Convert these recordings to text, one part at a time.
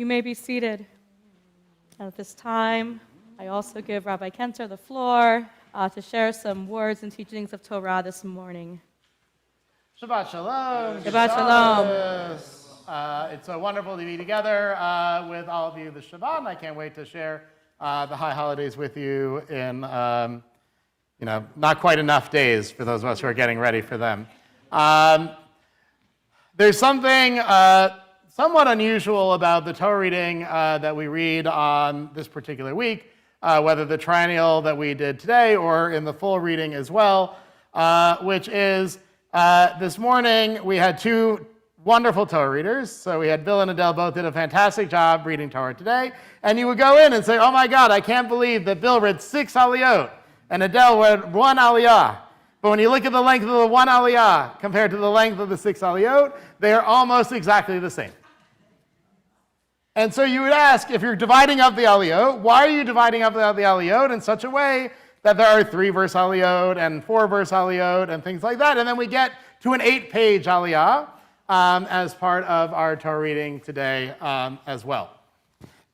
You may be seated. And at this time, I also give Rabbi Kenter the floor to share some words and teachings of Torah this morning. Shabbat Shalom. Shabbat Shalom. It's so wonderful to be together with all of you this Shabbat, and I can't wait to share the high holidays with you in, not quite enough days for those of us who are getting ready for them. There's something somewhat unusual about the Torah reading that we read on this particular week, whether the triennial that we did today or in the full reading as well, which is this morning we had two wonderful Torah readers. So we had Bill and Adele both did a fantastic job reading Torah today. And you would go in and say, oh my God, I can't believe that Bill read 6 aliyot and Adele read 1 aliyah. But when you look at the length of the 1 aliyah compared to the length of the 6 aliyot, they are almost exactly the same. And so you would ask, if you're dividing up the aliyot, why are you dividing up the aliyot in such a way that there are 3-verse aliyot and 4-verse aliyot and things like that? And then we get to an 8-page aliyah as part of our Torah reading today as well.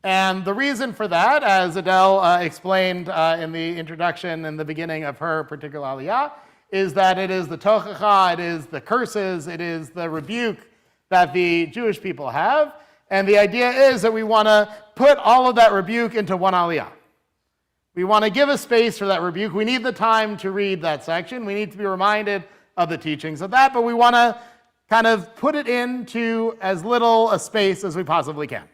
And the reason for that, as Adele explained in the introduction in the beginning of her particular aliyah, is that it is the tochacha, it is the curses, it is the rebuke that the Jewish people have. And the idea is that we want to put all of that rebuke into one aliyah. We want to give a space for that rebuke. We need the time to read that section. We need to be reminded of the teachings of that, but we want to kind of put it into as little a space as we possibly can,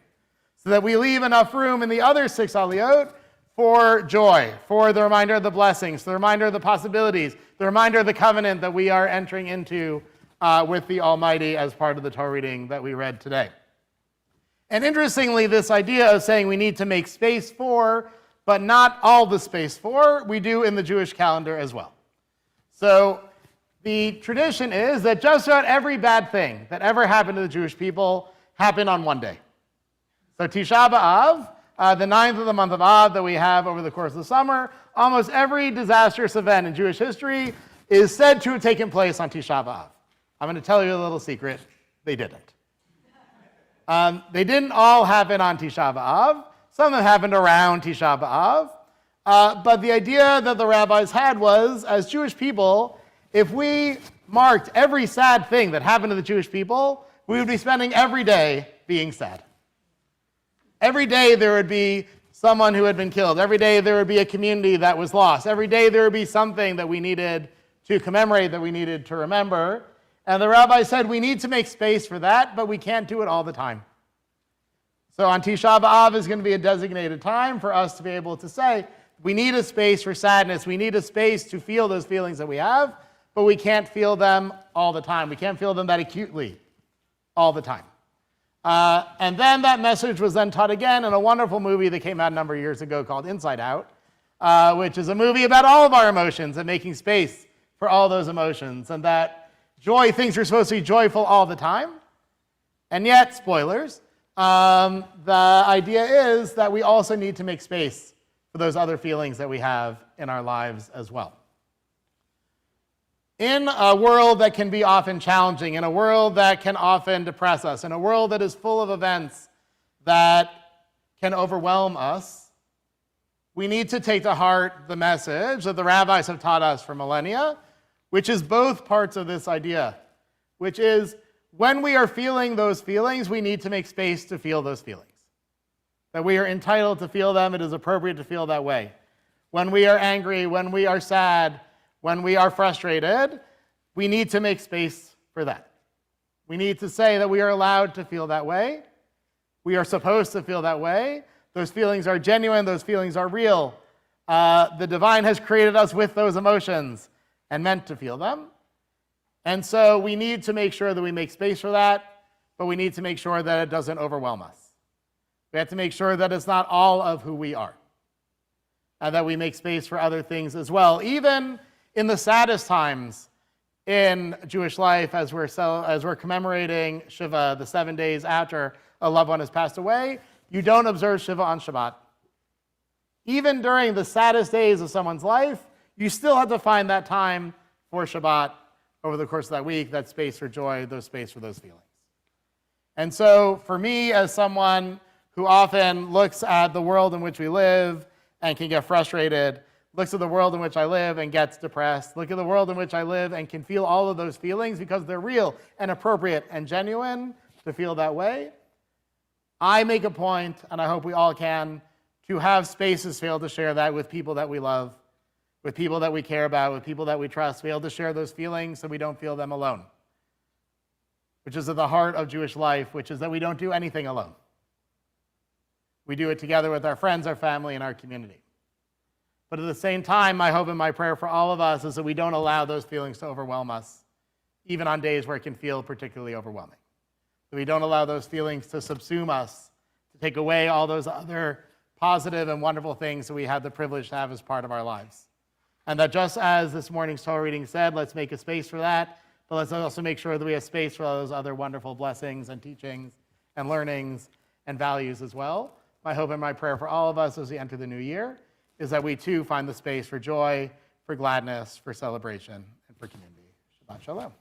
so that we leave enough room in the other 6 aliyot for joy, for the reminder of the blessings, the reminder of the possibilities, the reminder of the covenant that we are entering into with the Almighty as part of the Torah reading that we read today. And interestingly, this idea of saying we need to make space for, but not all the space for, we do in the Jewish calendar as well. So the tradition is that just about every bad thing that ever happened to the Jewish people happened on one day. So Tisha B'Av, the 9th of the month of Av that we have over the course of the summer, almost every disastrous event in Jewish history is said to have taken place on Tisha B'Av. I'm going to tell you a little secret. They didn't. They didn't all happen on Tisha B'Av. Some of them happened around Tisha B'Av. But the idea that the rabbis had was, as Jewish people, if we marked every sad thing that happened to the Jewish people, we would be spending every day being sad. Every day there would be someone who had been killed. Every day there would be a community that was lost. Every day there would be something that we needed to commemorate, that we needed to remember. And the rabbi said we need to make space for that, but we can't do it all the time. So on Tisha B'Av is going to be a designated time for us to be able to say, we need a space for sadness. We need a space to feel those feelings that we have, but we can't feel them all the time. We can't feel them that acutely all the time. And then that message was then taught again in a wonderful movie that came out a number of years ago called Inside Out, which is a movie about all of our emotions and making space for all those emotions, and that joy, things are supposed to be joyful all the time. And yet, spoilers, the idea is that we also need to make space for those other feelings that we have in our lives as well. In a world that can be often challenging, in a world that can often depress us, in a world that is full of events that can overwhelm us, we need to take to heart the message that the rabbis have taught us for millennia, which is both parts of this idea, which is when we are feeling those feelings, we need to make space to feel those feelings. That we are entitled to feel them, it is appropriate to feel that way. When we are angry, when we are sad, when we are frustrated, we need to make space for that. We need to say that we are allowed to feel that way. We are supposed to feel that way. Those feelings are genuine, those feelings are real. The divine has created us with those emotions and meant to feel them. And so we need to make sure that we make space for that, but we need to make sure that it doesn't overwhelm us. We have to make sure that it's not all of who we are, and that we make space for other things as well. Even in the saddest times in Jewish life, as we're commemorating Shiva, the 7 days after a loved one has passed away, you don't observe Shiva on Shabbat. Even during the saddest days of someone's life, you still have to find that time for Shabbat over the course of that week, that space for joy, those space for those feelings. And so for me, as someone who often looks at the world in which we live and can get frustrated, looks at the world in which I live and gets depressed, look at the world in which I live and can feel all of those feelings because they're real and appropriate and genuine to feel that way. I make a point, and I hope we all can, to have spaces to be able to share that with people that we love, with people that we care about, with people that we trust, to be able to share those feelings so we don't feel them alone, which is at the heart of Jewish life, which is that we don't do anything alone. We do it together with our friends, our family, and our community. But at the same time, my hope and my prayer for all of us is that we don't allow those feelings to overwhelm us, even on days where it can feel particularly overwhelming. That we don't allow those feelings to subsume us, to take away all those other positive and wonderful things that we have the privilege to have as part of our lives. And that just as this morning's Torah reading said, let's make a space for that, but let's also make sure that we have space for all those other wonderful blessings and teachings and learnings and values as well. My hope and my prayer for all of us as we enter the new year is that we too find the space for joy, for gladness, for celebration, and for community. Shabbat Shalom.